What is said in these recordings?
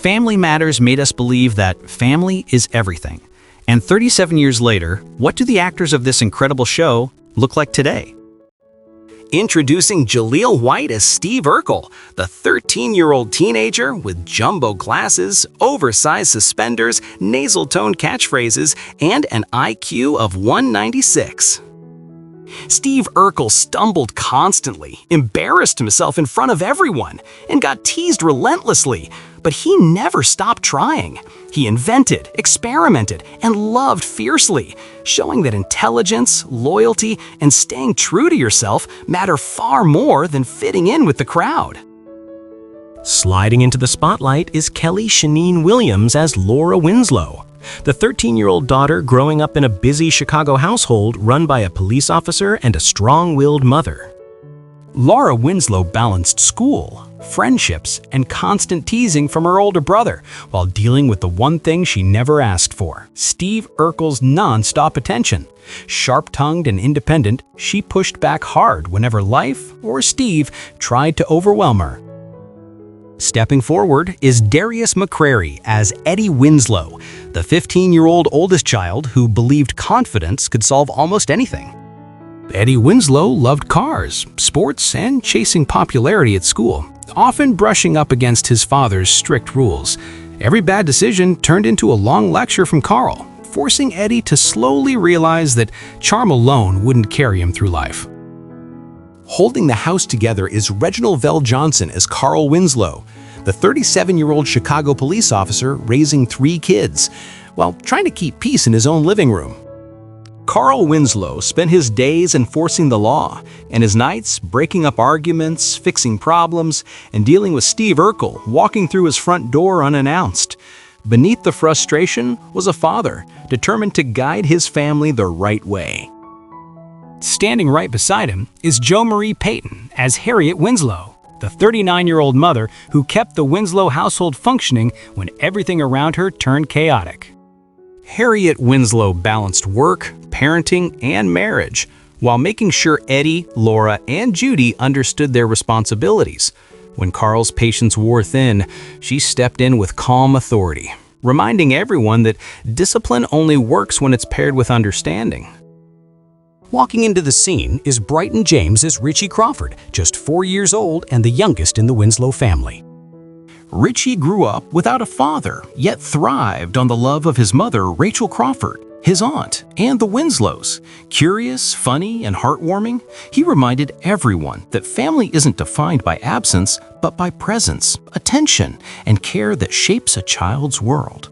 Family Matters made us believe that family is everything. And 37 years later, what do the actors of this incredible show look like today? Introducing Jaleel White as Steve Urkel, the 13-year-old teenager with jumbo glasses, oversized suspenders, nasal-toned catchphrases, and an IQ of 196. Steve Urkel stumbled constantly, embarrassed himself in front of everyone, and got teased relentlessly, but he never stopped trying. He invented, experimented, and loved fiercely, showing that intelligence, loyalty, and staying true to yourself matter far more than fitting in with the crowd. Sliding into the spotlight is Kellie Shanygne Williams as Laura Winslow, the 13-year-old daughter growing up in a busy Chicago household run by a police officer and a strong-willed mother. Laura Winslow balanced school, friendships, and constant teasing from her older brother while dealing with the one thing she never asked for, Steve Urkel's non-stop attention. Sharp-tongued and independent, she pushed back hard whenever life or Steve tried to overwhelm her. Stepping forward is Darius McCrary as Eddie Winslow, the 15-year-old oldest child who believed confidence could solve almost anything. Eddie Winslow loved cars, sports, and chasing popularity at school, often brushing up against his father's strict rules. Every bad decision turned into a long lecture from Carl, forcing Eddie to slowly realize that charm alone wouldn't carry him through life. Holding the house together is Reginald VelJohnson as Carl Winslow, the 37-year-old Chicago police officer raising 3 kids, while trying to keep peace in his own living room. Carl Winslow spent his days enforcing the law and his nights breaking up arguments, fixing problems, and dealing with Steve Urkel walking through his front door unannounced. Beneath the frustration was a father determined to guide his family the right way. Standing right beside him is Jo Marie Payton as Harriette Winslow, the 39-year-old mother who kept the Winslow household functioning when everything around her turned chaotic. Harriette Winslow balanced work, parenting, and marriage, while making sure Eddie, Laura, and Judy understood their responsibilities. When Carl's patience wore thin, she stepped in with calm authority, reminding everyone that discipline only works when it's paired with understanding. Walking into the scene is Bryton James as Richie Crawford, just 4 years old and the youngest in the Winslow family. Richie grew up without a father, yet thrived on the love of his mother, Rachel Crawford, his aunt, and the Winslows. Curious, funny, and heartwarming, he reminded everyone that family isn't defined by absence, but by presence, attention, and care that shapes a child's world.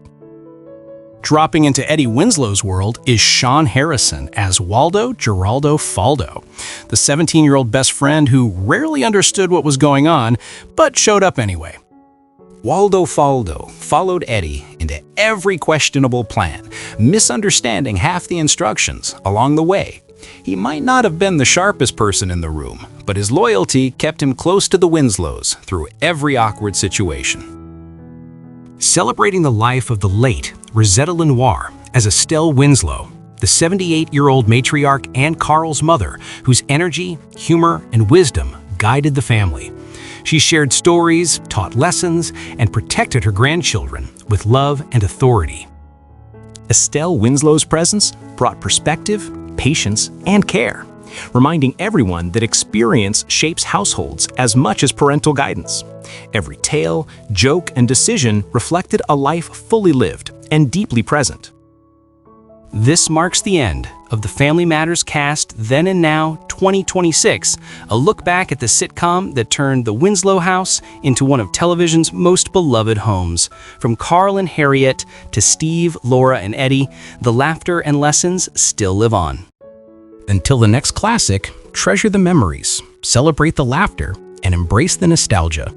Dropping into Eddie Winslow's world is Shawn Harrison as Waldo Geraldo Faldo, the 17-year-old best friend who rarely understood what was going on, but showed up anyway. Waldo Faldo followed Eddie into every questionable plan, misunderstanding half the instructions along the way. He might not have been the sharpest person in the room, but his loyalty kept him close to the Winslows through every awkward situation. Celebrating the life of the late Rosetta LeNoire as Estelle Winslow, the 78-year-old matriarch and Carl's mother, whose energy, humor, and wisdom guided the family. She shared stories, taught lessons, and protected her grandchildren with love and authority. Estelle Winslow's presence brought perspective, patience, and care, reminding everyone that experience shapes households as much as parental guidance. Every tale, joke, and decision reflected a life fully lived and deeply present. This marks the end of the Family Matters cast Then and Now 2026, a look back at the sitcom that turned the Winslow house into one of television's most beloved homes. From Carl and Harriette to Steve, Laura, and Eddie, the laughter and lessons still live on. Until the next classic, treasure the memories, celebrate the laughter, and embrace the nostalgia.